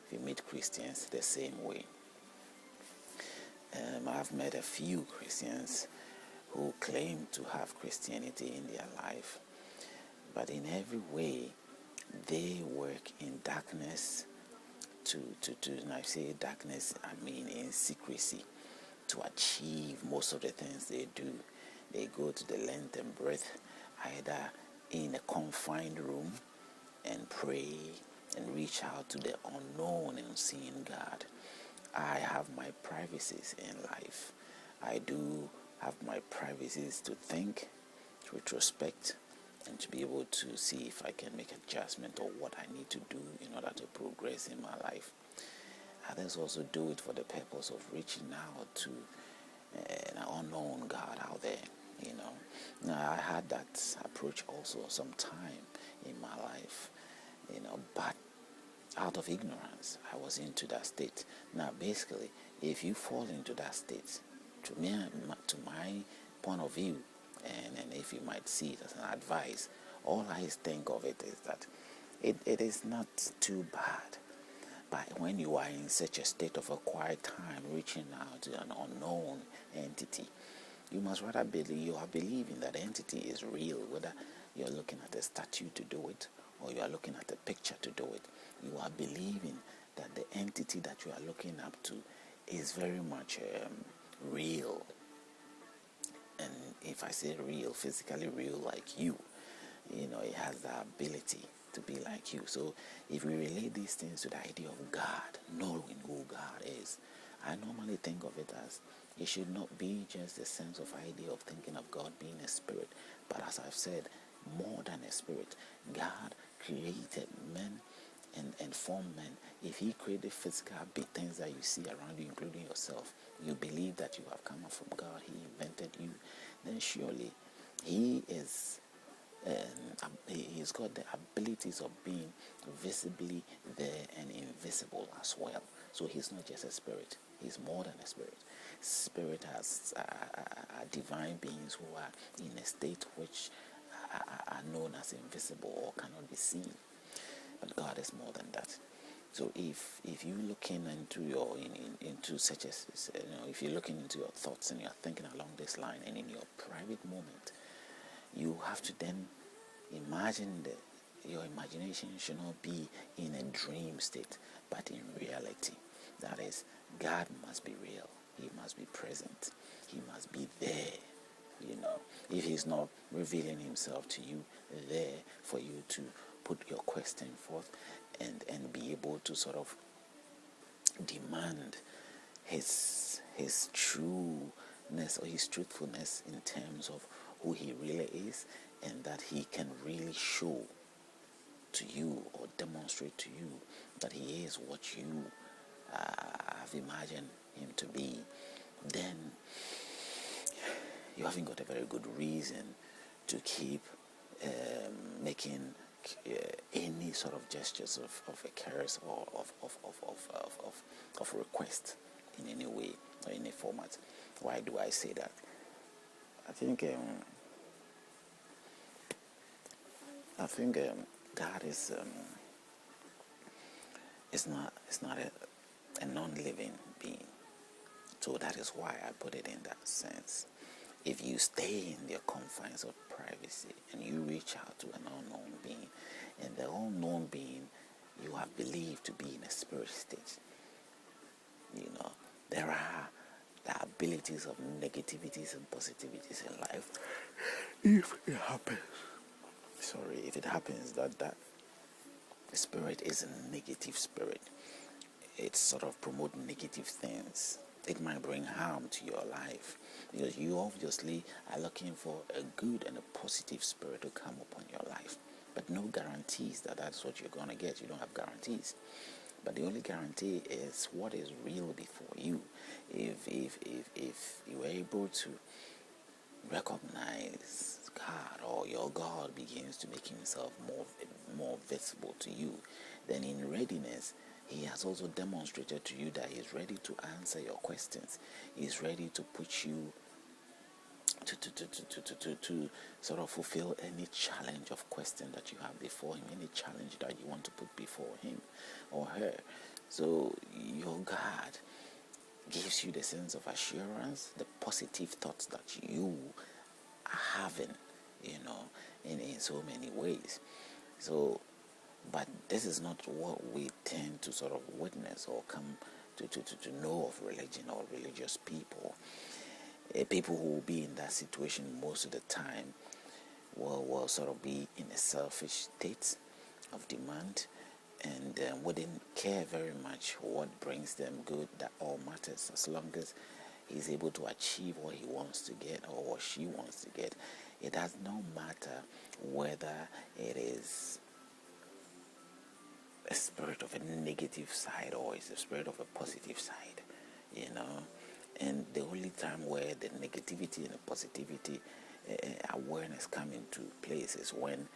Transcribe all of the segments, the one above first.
if you meet Christians the same way. I've met a few Christians who claim to have Christianity in their life, but in every way they work in darkness and I say darkness, I mean in secrecy, to achieve most of the things they do. They go to the length and breadth, either in a confined room and pray and reach out to the unknown and unseen God. I have my privacies in life. I do have my privacies to think, to retrospect, and to be able to see if I can make adjustment or what I need to do in order to progress in my life. Others also do it for the purpose of reaching out to an unknown God out there. Now, I had that approach also sometime in my life, but out of ignorance, I was into that state. Now, basically, if you fall into that state, to my point of view, and if you might see it as an advice, all I think of it is that it is not too bad. But when you are in such a state of a quiet time, reaching out to an unknown entity, you must rather believing that the entity is real, whether you're looking at a statue to do it or you are looking at a picture to do it. You are believing that the entity that you are looking up to is very much real. And if I say real, physically real like you, it has the ability to be like you. So if we relate these things to the idea of God, knowing who God is, I normally think of it as it should not be just the sense of idea of thinking of God being a spirit, but as I've said, more than a spirit. God created men and formed men. If he created physical big things that you see around you, including yourself, you believe that you have come from God, he invented you, then surely he is he's got the abilities of being visibly there and invisible as well. So he's not just a spirit, he's more than a spirit. Spirit has divine beings who are in a state which are known as invisible or cannot be seen. But God is more than that. So if you're looking into your into such as if you're looking into your thoughts and you're thinking along this line, and in your private moment, you have to then imagine that your imagination should not be in a dream state, but in reality. That is, God must be real. He must be present. He must be there. If he's not revealing himself to you there for you to put your question forth and be able to sort of demand his trueness or his truthfulness in terms of who he really is, and that he can really show to you or demonstrate to you that he is what you have imagined him to be, then you haven't got a very good reason to keep making any sort of gestures of a curse or of request in any way or any format. Why do I say that? I think God is not a non-living being. So that is why I put it in that sense. If you stay in the confines of privacy and you reach out to an unknown being, and the unknown being you have believed to be in a spirit state, there are the abilities of negativities and positivities in life. If it happens that the spirit is a negative spirit, it sort of promotes negative things. It might bring harm to your life, because you obviously are looking for a good and a positive spirit to come upon your life, but no guarantees that that's what you're going to get. You don't have guarantees, but the only guarantee is what is real before you. If you are able to recognize God, or your God begins to make himself more visible to you, then in readiness, he has also demonstrated to you that he's ready to answer your questions. He's ready to put you to sort of fulfill any challenge of question that you have before him, any challenge that you want to put before him or her. So your God gives you the sense of assurance, the positive thoughts that you are having, in so many ways. So, but this is not what we tend to sort of witness or come to know of religion or religious people. People who will be in that situation most of the time will sort of be in a selfish state of demand, and wouldn't care very much what brings them good. That all matters, as long as he's able to achieve what he wants to get or what she wants to get. It does not matter whether it is a spirit of a negative side or it's a spirit of a positive side, and the only time where the negativity and the positivity awareness come into place is when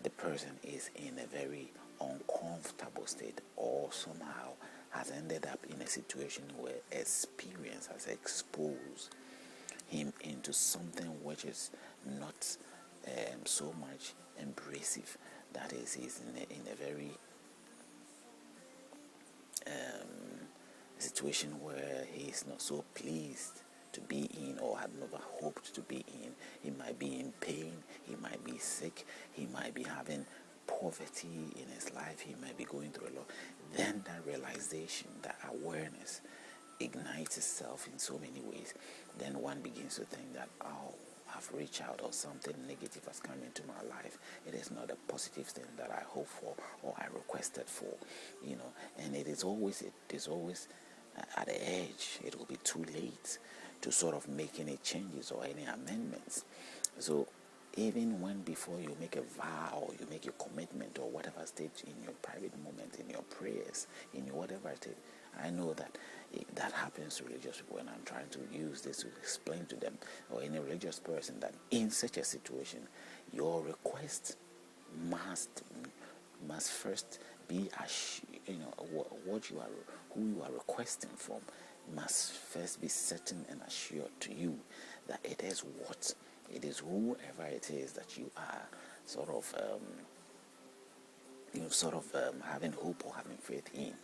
the person is in a very uncomfortable state or somehow has ended up in a situation where experience has exposed him into something which is not so much embracive. That is, he's in a very situation where he is not so pleased to be in or had never hoped to be in. He might be in pain, he might be sick, he might be having poverty in his life, he might be going through a lot. Then that realization, that awareness ignites itself in so many ways. Then one begins to think that, oh, I've reached out or something negative has come into my life. It is not a positive thing that I hope for or I requested for, and it is always at the edge. It will be too late to sort of make any changes or any amendments. So even when before you make a vow or you make a commitment or whatever stage in your private moment, in your prayers, in your whatever stage, I know that that happens to religious people, and I'm trying to use this to explain to them or any religious person that in such a situation, your request must first be what you are, who you are requesting from, must first be certain and assured to you that it is whoever it is that you are sort of having hope or having faith in.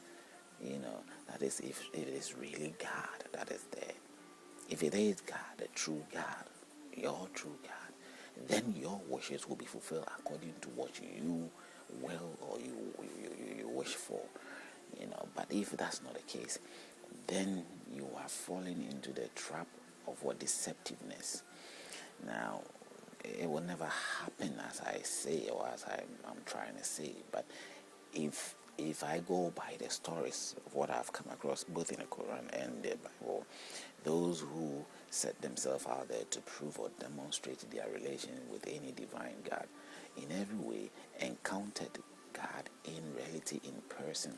That is, if it is really God that is there. If it is God, the true God, your true God, then your wishes will be fulfilled according to what you will or you wish for. But if that's not the case, then you are falling into the trap of what deceptiveness. Now, it will never happen as I say or as I'm trying to say, but if I go by the stories of what I've come across both in the Quran and the Bible, those who set themselves out there to prove or demonstrate their relation with any divine God in every way encountered God in reality, in person,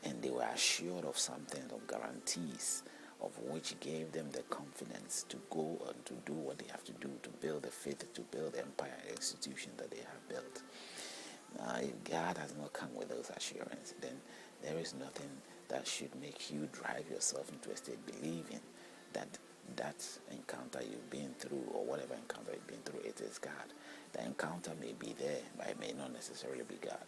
and they were assured of something, of guarantees, of which gave them the confidence to go and to do what they have to do to build the faith, to build the empire, institution that they have built. Now, if God has not come with those assurances, then there is nothing that should make you drive yourself into a state believing that encounter you've been through or whatever encounter you've been through, it is God. The encounter may be there, but it may not necessarily be God.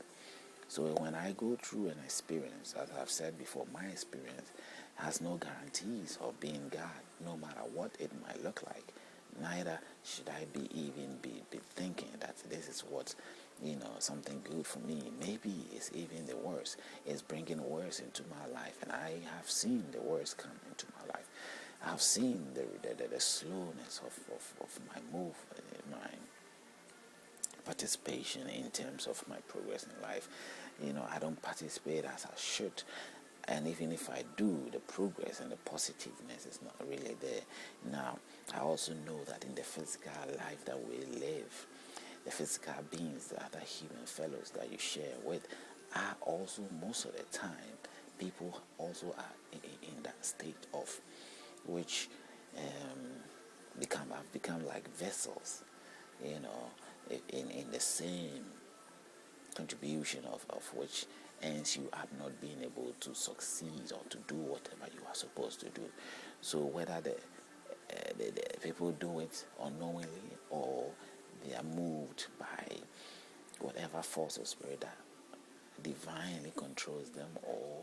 So when I go through an experience, as I've said before, my experience has no guarantees of being God, no matter what it might look like. Neither should I be thinking that this is what, something good for me. Maybe it's even the worst. It's bringing worse into my life, and I have seen the worst come into my life. I've seen the slowness of my move, my participation in terms of my progress in life. I don't participate as I should. And even if I do, the progress and the positiveness is not really there. Now, I also know that in the physical life that we live, the physical beings, the other human fellows that you share with, are also, most of the time, people also are in that state of which have become like vessels, in the same contribution of which ends you have not been able to succeed or to do whatever you are supposed to do. So whether the people do it unknowingly or they are moved by whatever force or spirit that divinely controls them, or